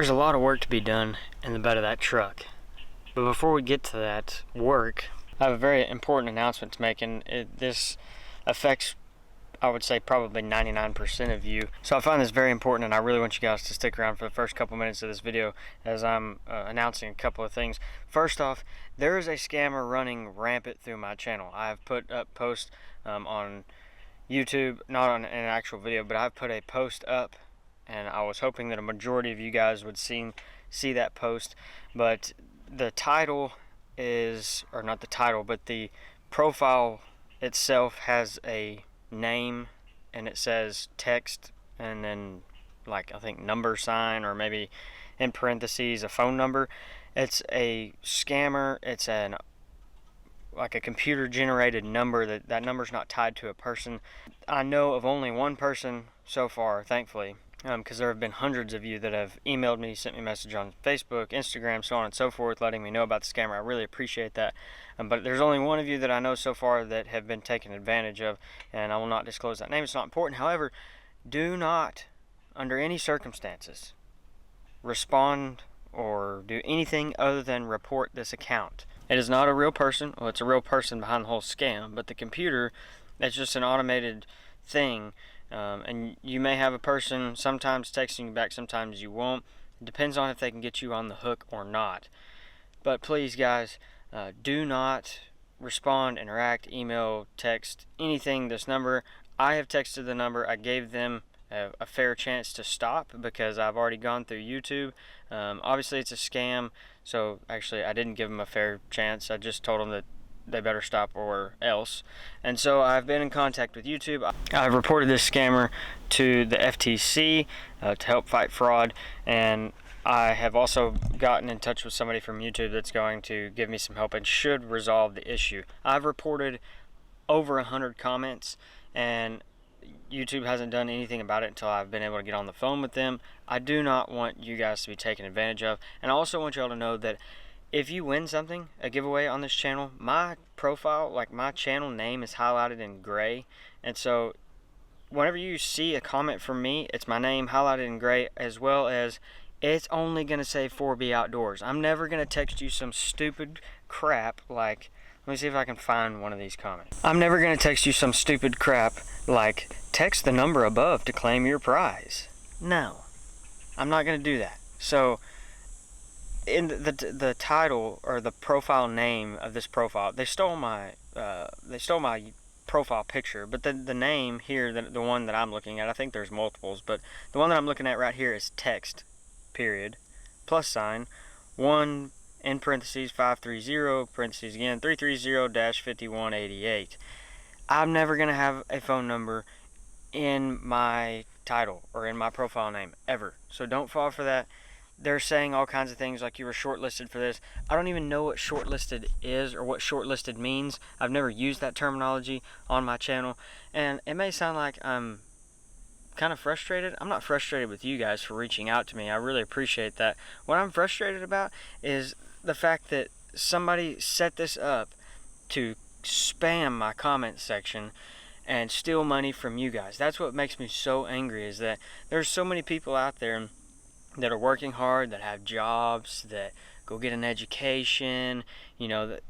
There's a lot of work to be done in the bed of that truck. But before we get to that work, I have a very important announcement to make, and this affects, I would say, probably 99% of you. So I find this very important, and I really want you guys to stick around for the first couple minutes of this video as I'm announcing a couple of things. First off, there is a scammer running rampant through my channel. I've put up posts on YouTube, not on an actual video, but I've put a post up, and I was hoping that a majority of you guys would see that post. But the title is, or not the title, but the profile itself has a name, and it says text and then like I think number sign, or maybe in parentheses a phone number. It's a scammer. It's like a computer generated number. That number's not tied to a person. I know of only one person so far, thankfully, because there have been hundreds of you that have emailed me, sent me a message on Facebook, Instagram, so on and so forth, letting me know about the scammer. I really appreciate that. But there's only one of you that I know so far that have been taken advantage of, and I will not disclose that name. It's not important. However, do not, under any circumstances, respond or do anything other than report this account. It is not a real person. Well, it's a real person behind the whole scam, but the computer, it's just an automated thing. And you may have a person sometimes texting you back, sometimes you won't. It depends on if they can get you on the hook or not. But please, guys, do not respond, interact, email, text, anything this number. I have texted the number. I gave them a fair chance to stop because I've already gone through YouTube. Obviously, it's a scam, so actually I didn't give them a fair chance. I just told them that they better stop or else. And so I've been in contact with YouTube. I've reported this scammer to the FTC to help fight fraud, and I have also gotten in touch with somebody from YouTube that's going to give me some help and should resolve the issue. I've reported over 100 comments, and YouTube hasn't done anything about it until I've been able to get on the phone with them. I do not want you guys to be taken advantage of, and I also want y'all to know that if you win something, a giveaway on this channel, my profile, like my channel name, is highlighted in gray. And so whenever you see a comment from me, it's my name highlighted in gray, as well as it's only going to say 4B Outdoors. I'm never going to text you some stupid crap like, let me see if I can find one of these comments. I'm never going to text you some stupid crap like, text the number above to claim your prize. No, I'm not going to do that. So in the title or the profile name of this profile, they stole my profile picture, but the name here, the one that I'm looking at, I think there's multiples, but the one that I'm looking at right here is text period plus sign 1 in parentheses 530 parentheses again 330-5188. I'm never gonna have a phone number in my title or in my profile name ever, so don't fall for that. They're saying all kinds of things like you were shortlisted for this. I don't even know what shortlisted is or what shortlisted means. I've never used that terminology on my channel, and it may sound like I'm kind of frustrated. I'm not frustrated with you guys for reaching out to me. I really appreciate that. What I'm frustrated about is the fact that somebody set this up to spam my comment section and steal money from you guys. That's what makes me so angry, is that there's so many people out there that are working hard, that have jobs, that go get an education, you know, that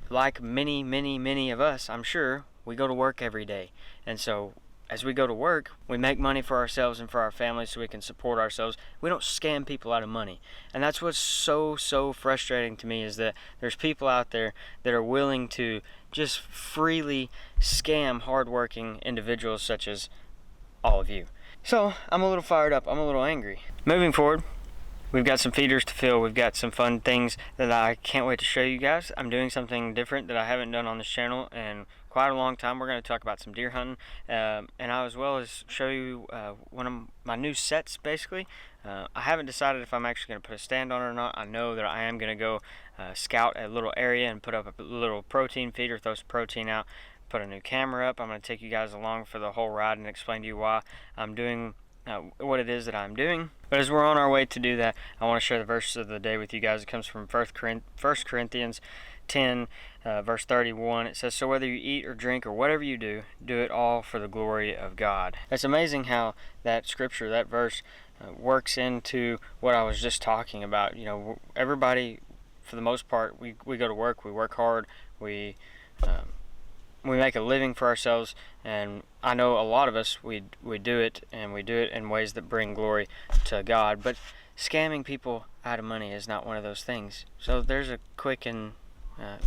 like many of us, I'm sure, we go to work every day. And so as we go to work, we make money for ourselves and for our families so we can support ourselves. We don't scam people out of money. And that's what's so frustrating to me, is that there's people out there that are willing to just freely scam hardworking individuals such as all of you. So I'm a little fired up. I'm a little angry. Moving forward, we've got some feeders to fill. We've got some fun things that I can't wait to show you guys. I'm doing something different that I haven't done on this channel in quite a long time. We're going to talk about some deer hunting, and as well as show you one of my new sets, basically. I haven't decided if I'm actually going to put a stand on it or not. I know that I am going to go scout a little area and put up a little protein feeder, throw some protein out, put a new camera up. I'm going to take you guys along for the whole ride and explain to you why I'm doing what it is that I'm doing. But as we're on our way to do that, I want to share the verse of the day with you guys. It comes from 1 Corinthians 10 verse 31. It says, "So whether you eat or drink or whatever you do, do it all for the glory of God." It's amazing how that scripture, that verse, works into what I was just talking about. You know, everybody, for the most part, we go to work, we work hard, we make a living for ourselves, and I know a lot of us, we do it, and we do it in ways that bring glory to God. But scamming people out of money is not one of those things. So there's a quick and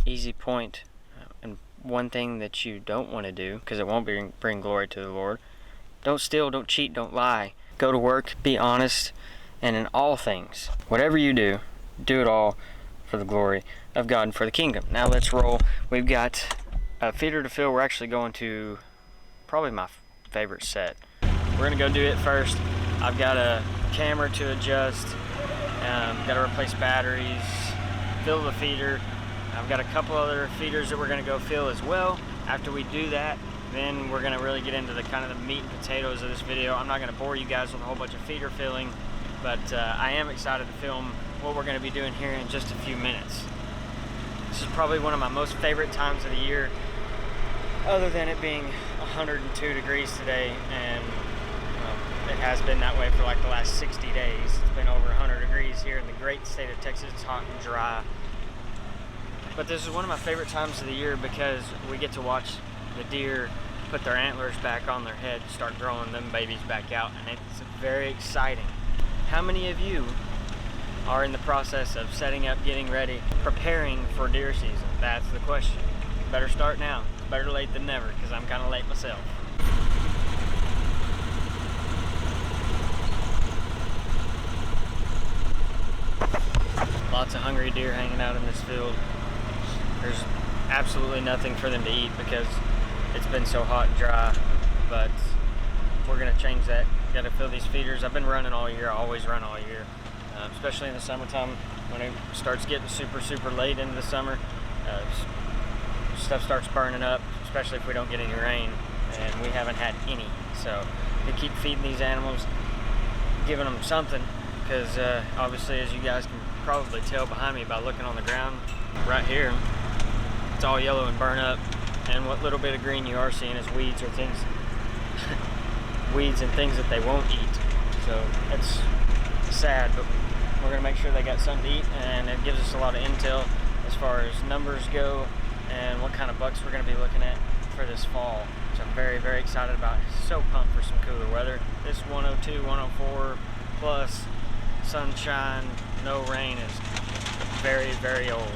easy point, and one thing that you don't want to do, because it won't bring glory to the Lord. Don't steal, don't cheat, don't lie. Go to work, be honest, and in all things, whatever you do, do it all for the glory of God and for the kingdom. Now let's roll. We've got a feeder to fill. We're actually going to probably my favorite set. We're gonna go do it first. I've got a camera to adjust, got to replace batteries, fill the feeder. I've got a couple other feeders that we're gonna go fill as well. After we do that, then we're gonna really get into the kind of the meat and potatoes of this video. I'm not gonna bore you guys with a whole bunch of feeder filling, but I am excited to film what we're gonna be doing here in just a few minutes. This is probably one of my most favorite times of the year, other than it being 102 degrees today, and it has been that way for like the last 60 days. It's been over 100 degrees here in the great state of Texas. It's hot and dry. But this is one of my favorite times of the year because we get to watch the deer put their antlers back on their head, start growing them babies back out, and it's very exciting. How many of you are in the process of setting up, getting ready, preparing for deer season? That's the question. Better start now. Better late than never, because I'm kind of late myself. Lots of hungry deer hanging out in this field. There's absolutely nothing for them to eat because it's been so hot and dry, but we're gonna change that. Gotta fill these feeders. I've been running all year. I always run all year, especially in the summertime when it starts getting super late into the summer. Stuff starts burning up, especially if we don't get any rain, and we haven't had any. So we keep feeding these animals, giving them something, because obviously, as you guys can probably tell behind me by looking on the ground right here, it's all yellow and burnt up, and what little bit of green you are seeing is weeds or things weeds and things that they won't eat. So it's sad, but we're gonna make sure they got something to eat, and it gives us a lot of intel as far as numbers go and what kind of bucks we're gonna be looking at for this fall, which I'm very excited about. So pumped for some cooler weather. This 102, 104 plus sunshine, no rain is very old.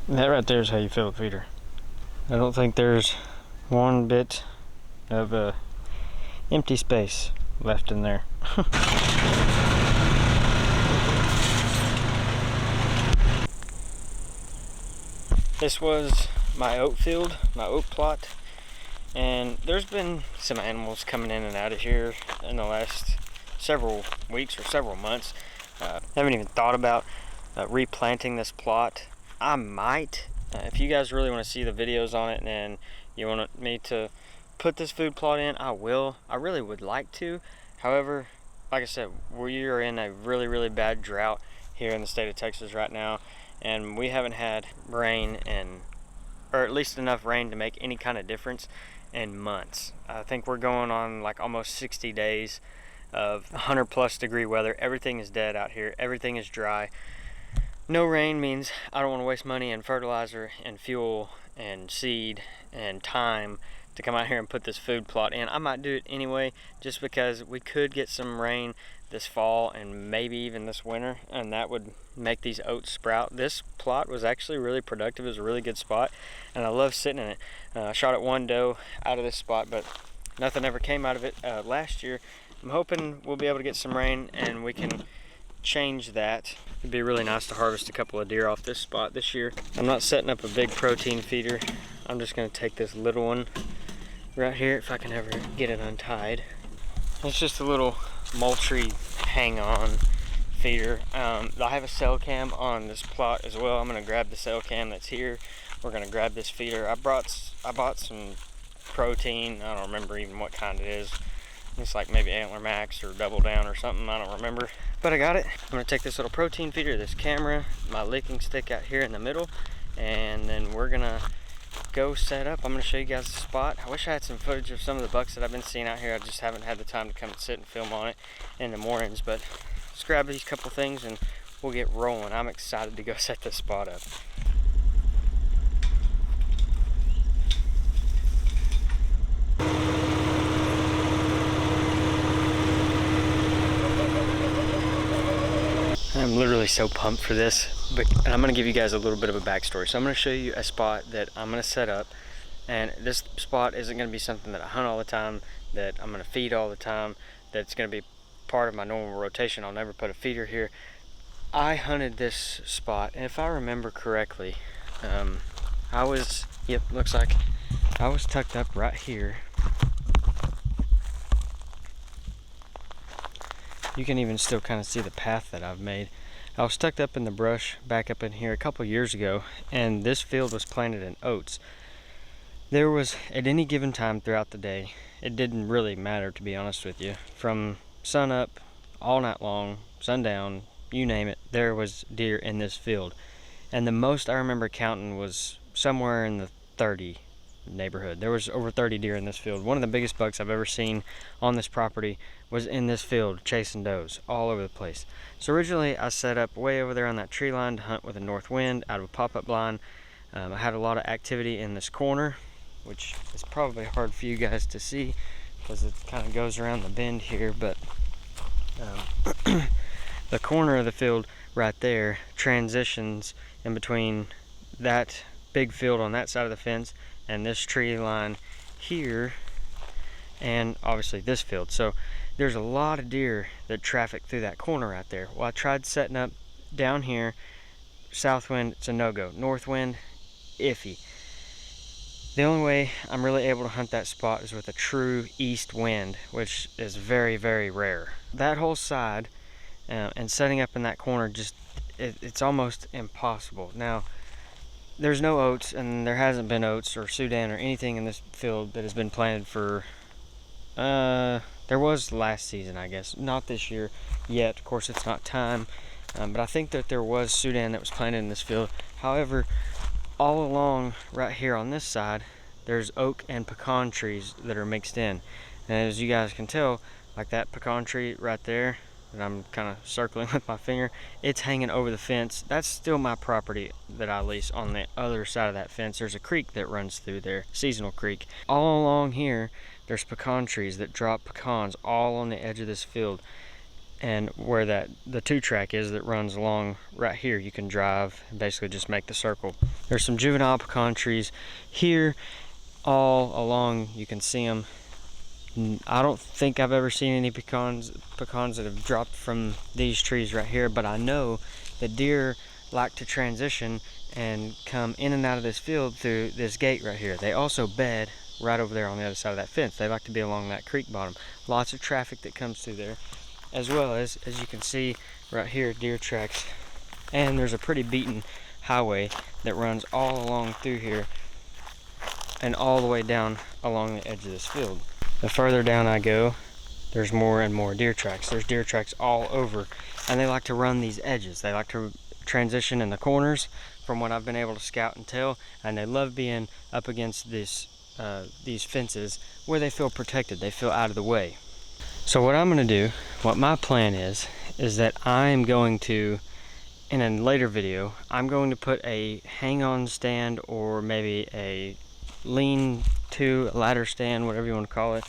That right there is how you fill a feeder. I don't think there's one bit of empty space left in there. This was my oat field, my oat plot, and there's been some animals coming in and out of here in the last several weeks or several months. Haven't even thought about replanting this plot. I might, if you guys really want to see the videos on it and you want me to put this food plot in, I will. I really would like to. However, like I said, we are in a really bad drought here in the state of Texas right now, and we haven't had rain, or at least enough rain to make any kind of difference in months. I think we're going on like almost 60 days of 100+ degree weather. Everything is dead out here. Everything is dry. No rain means I don't want to waste money and fertilizer and fuel and seed and time to come out here and put this food plot in. I might do it anyway, just because we could get some rain this fall and maybe even this winter, and that would make these oats sprout. This plot was actually really productive. It was a really good spot, and I love sitting in it. I shot at one doe out of this spot, but nothing ever came out of it last year. I'm hoping we'll be able to get some rain and we can change that. It'd be really nice to harvest a couple of deer off this spot this year. I'm not setting up a big protein feeder. I'm just going to take this little one right here, if I can ever get it untied. It's just a little Moultrie hang-on feeder. I have a cell cam on this plot as well. I'm going to grab the cell cam that's here. We're going to grab this feeder. I bought some protein. I don't remember even what kind it is. It's like maybe Antler Max or Double Down or something. I don't remember, but I got it. I'm going to take this little protein feeder, this camera, my licking stick out here in the middle, and then we're going to go set up. I'm going to show you guys the spot. I wish I had some footage of some of the bucks that I've been seeing out here. I just haven't had the time to come and sit and film on it in the mornings, but let's grab these couple things and we'll get rolling. I'm excited to go set this spot up. I'm literally so pumped for this, and I'm going to give you guys a little bit of a backstory. So I'm going to show you a spot that I'm going to set up, and this spot isn't going to be something that I hunt all the time, that I'm going to feed all the time, that's going to be part of my normal rotation. I'll never put a feeder here. I hunted this spot, and if I remember correctly, looks like I was tucked up right here. You can even still kind of see the path that I've made. I was tucked up in the brush back up in here a couple years ago, and this field was planted in oats. There was, at any given time throughout the day, it didn't really matter, to be honest with you, from sun up all night long, sundown, you name it, there was deer in this field. And the most I remember counting was somewhere in the 30 neighborhood. There was over 30 deer in this field. One of the biggest bucks I've ever seen on this property was in this field chasing does all over the place. So originally I set up way over there on that tree line to hunt with a north wind out of a pop-up blind. I had a lot of activity in this corner, which is probably hard for you guys to see because it kind of goes around the bend here, but the corner of the field right there transitions in between that big field on that side of the fence and this tree line here, and obviously this field. So there's a lot of deer that traffic through that corner right there. Well, I tried setting up down here. South wind, it's a no-go. North wind, iffy. The only way I'm really able to hunt that spot is with a true east wind, which is very, very rare. That whole side and setting up in that corner, it's almost impossible. Now, there's no oats, and there hasn't been oats or Sudan or anything in this field that has been planted for, there was last season, I guess. Not this year yet. Of course, it's not time. But I think that there was Sudan that was planted in this field. However, all along right here on this side, there's oak and pecan trees that are mixed in. And as you guys can tell, like that pecan tree right there, that I'm kind of circling with my finger, it's hanging over the fence. That's still my property that I lease. On the other side of that fence, there's a creek that runs through there, seasonal creek. All along here, there's pecan trees that drop pecans all on the edge of this field. And where the 2-track is that runs along right here, you can drive and basically just make the circle. There's some juvenile pecan trees here all along. You can see them. I don't think I've ever seen any pecans that have dropped from these trees right here, but I know that deer like to transition and come in and out of this field through this gate right here. They also bed right over there on the other side of that fence. They like to be along that creek bottom. Lots of traffic that comes through there, as well as you can see right here, deer tracks. And there's a pretty beaten highway that runs all along through here and all the way down along the edge of this field. The further down I go, there's more and more deer tracks. There's deer tracks all over, and they like to run these edges. They like to transition in the corners, from what I've been able to scout and tell, and they love being up against these fences where they feel protected. They feel out of the way. So what I'm going to do, what my plan is that I'm going to, in a later video, I'm going to put a hang-on stand or maybe a lean-to ladder stand, whatever you want to call it,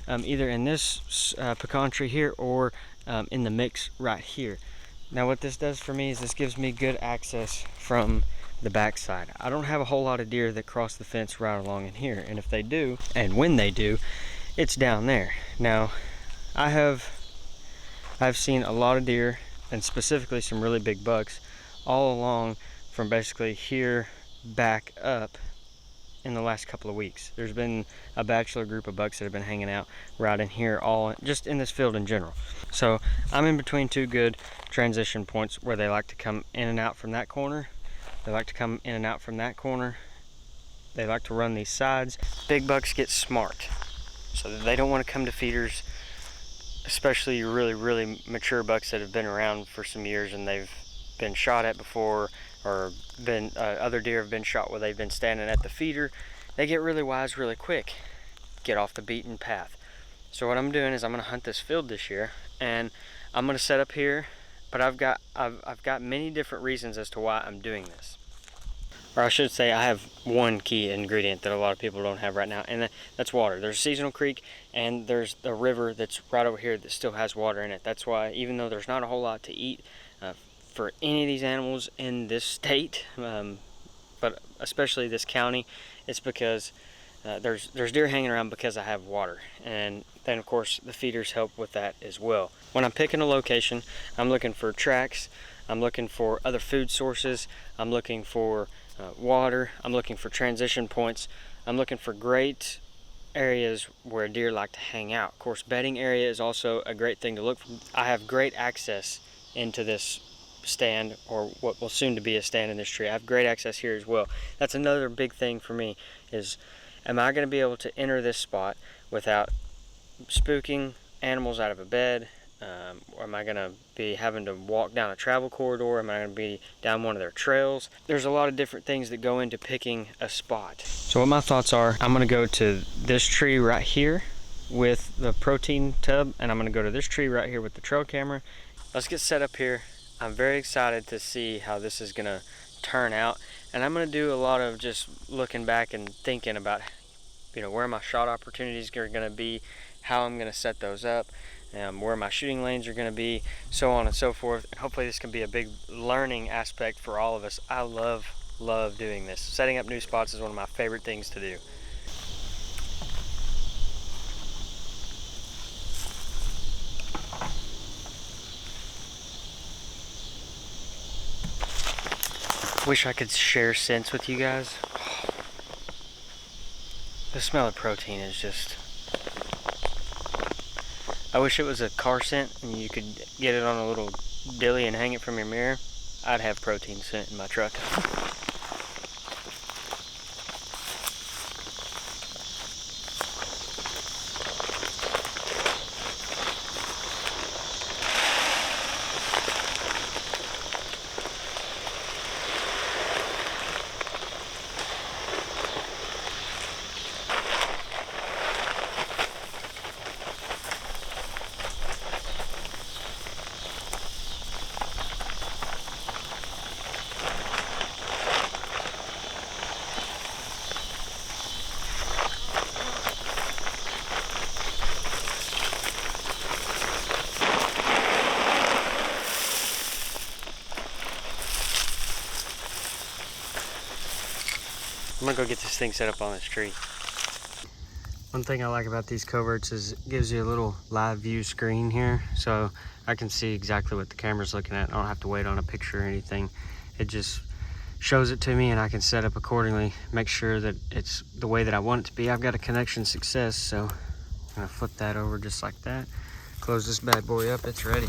either in this pecan tree here or in the mix right here. Now what this does for me is this gives me good access from the backside. I don't have a whole lot of deer that cross the fence right along in here, and if they do, and when they do, it's down there. Now I've seen a lot of deer, and specifically some really big bucks, all along from basically here back up in the last couple of weeks. There's been a bachelor group of bucks that have been hanging out right in here, all just in this field in general. So I'm in between two good transition points where they like to come in and out from that corner. They like to come in and out from that corner. They like to run these sides. Big bucks get smart, so they don't want to come to feeders, especially really mature bucks that have been around for some years and they've been shot at before, or been other deer have been shot where they've been standing at the feeder, they get really wise really quick, get off the beaten path. So what I'm doing is I'm going to hunt this field this year, and I'm going to set up here, but I've got many different reasons as to why I'm doing this. Or I should say, I have one key ingredient that a lot of people don't have right now, and that's water. There's a seasonal creek, and there's a river that's right over here that still has water in it. That's why, even though there's not a whole lot to eat for any of these animals in this state, but especially this county, it's because there's deer hanging around because I have water. And then of course the feeders help with that as well. When I'm picking a location, I'm looking for tracks, I'm looking for other food sources, I'm looking for water, I'm looking for transition points, I'm looking for great areas where deer like to hang out. Of course, bedding area is also a great thing to look for. I have great access into this stand, or what will soon to be a stand in this tree. I have great access here as well. That's another big thing for me, is am I going to be able to enter this spot without spooking animals out of a bed? Or am I going to be having to walk down a travel corridor? Am I going to be down one of their trails? There's a lot of different things that go into picking a spot. So what my thoughts are, I'm going to go to this tree right here with the protein tub, and I'm going to go to this tree right here with the trail camera. Let's get set up here. I'm very excited to see how this is going to turn out, and I'm going to do a lot of just looking back and thinking about, where my shot opportunities are going to be, how I'm going to set those up, where my shooting lanes are going to be, so on and so forth. And hopefully this can be a big learning aspect for all of us. I love doing this. Setting up new spots is one of my favorite things to do. Wish I could share scents with you guys. The smell of protein is just... I wish it was a car scent and you could get it on a little dilly and hang it from your mirror. I'd have protein scent in my truck. I'm gonna go get this thing set up on this tree. One thing I like about these coverts is it gives you a little live view screen here, so I can see exactly what the camera's looking at. I don't have to wait on a picture or anything. It just shows it to me and I can set up accordingly, make sure that it's the way that I want it to be. I've got a connection success, so I'm gonna flip that over just like that. Close this bad boy up, it's ready.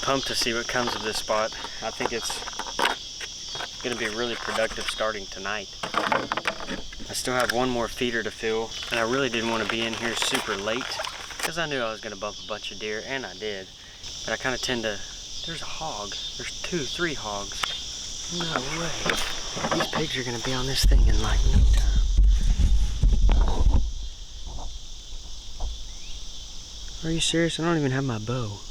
pumped to see what comes of this spot. I think it's going to be really productive starting tonight. I still have one more feeder to fill, and I really didn't want to be in here super late because I knew I was going to bump a bunch of deer, and I did. But I kind of tend to... There's a hog. There's 2, 3 hogs. No way. These pigs are going to be on this thing in like no time. Are you serious? I don't even have my bow.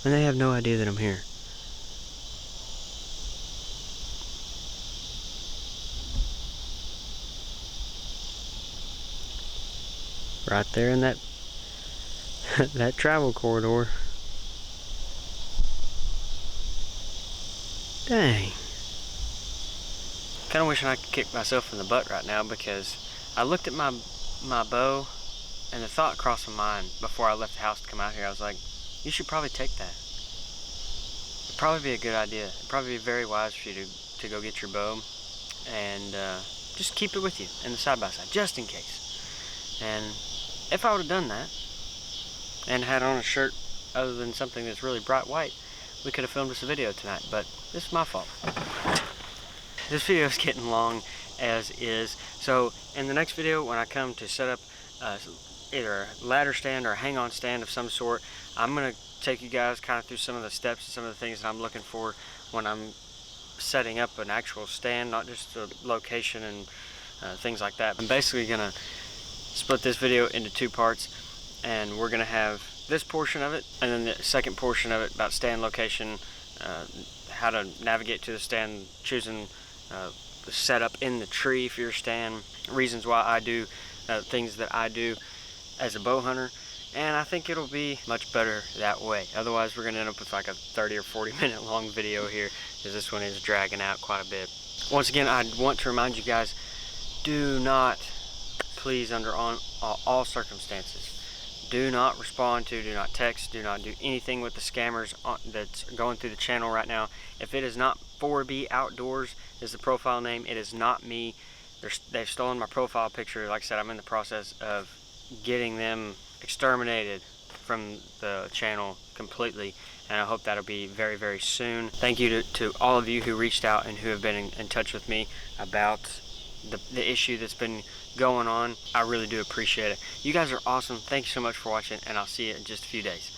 And they have no idea that I'm here. Right there in that that travel corridor. Dang. Kinda wishing I could kick myself in the butt right now, because I looked at my bow and the thought crossed my mind before I left the house to come out here. I was like, you should probably take that. It'd probably be a good idea. It'd probably be very wise for you to go get your bow and just keep it with you in the side-by-side, just in case. And if I would have done that and had on a shirt other than something that's really bright white, we could have filmed us a video tonight, but this is my fault. This video is getting long as is, so in the next video when I come to set up either a ladder stand or a hang-on stand of some sort, I'm going to take you guys kind of through some of the steps and some of the things that I'm looking for when I'm setting up an actual stand, not just the location and things like that. I'm basically going to split this video into 2 parts, and we're going to have this portion of it and then the second portion of it about stand location, how to navigate to the stand, choosing the setup in the tree for your stand, reasons why I do things that I do as a bow hunter, and I think it'll be much better that way. Otherwise we're going to end up with like a 30 or 40 minute long video here, because this one is dragging out quite a bit. Once again, I want to remind you guys, do not, please, under all circumstances, do not respond to, do not text, do not do anything with the scammers that's going through the channel right now. If it is not 4B Outdoors is the profile name, it is not me. They've stolen my profile picture. Like I said, I'm in the process of getting them exterminated from the channel completely, and I hope that'll be very, very soon. Thank you to all of you who reached out and who have been in touch with me about the issue that's been going on. I really do appreciate it. You guys are awesome. Thank you so much for watching, and I'll see you in just a few days.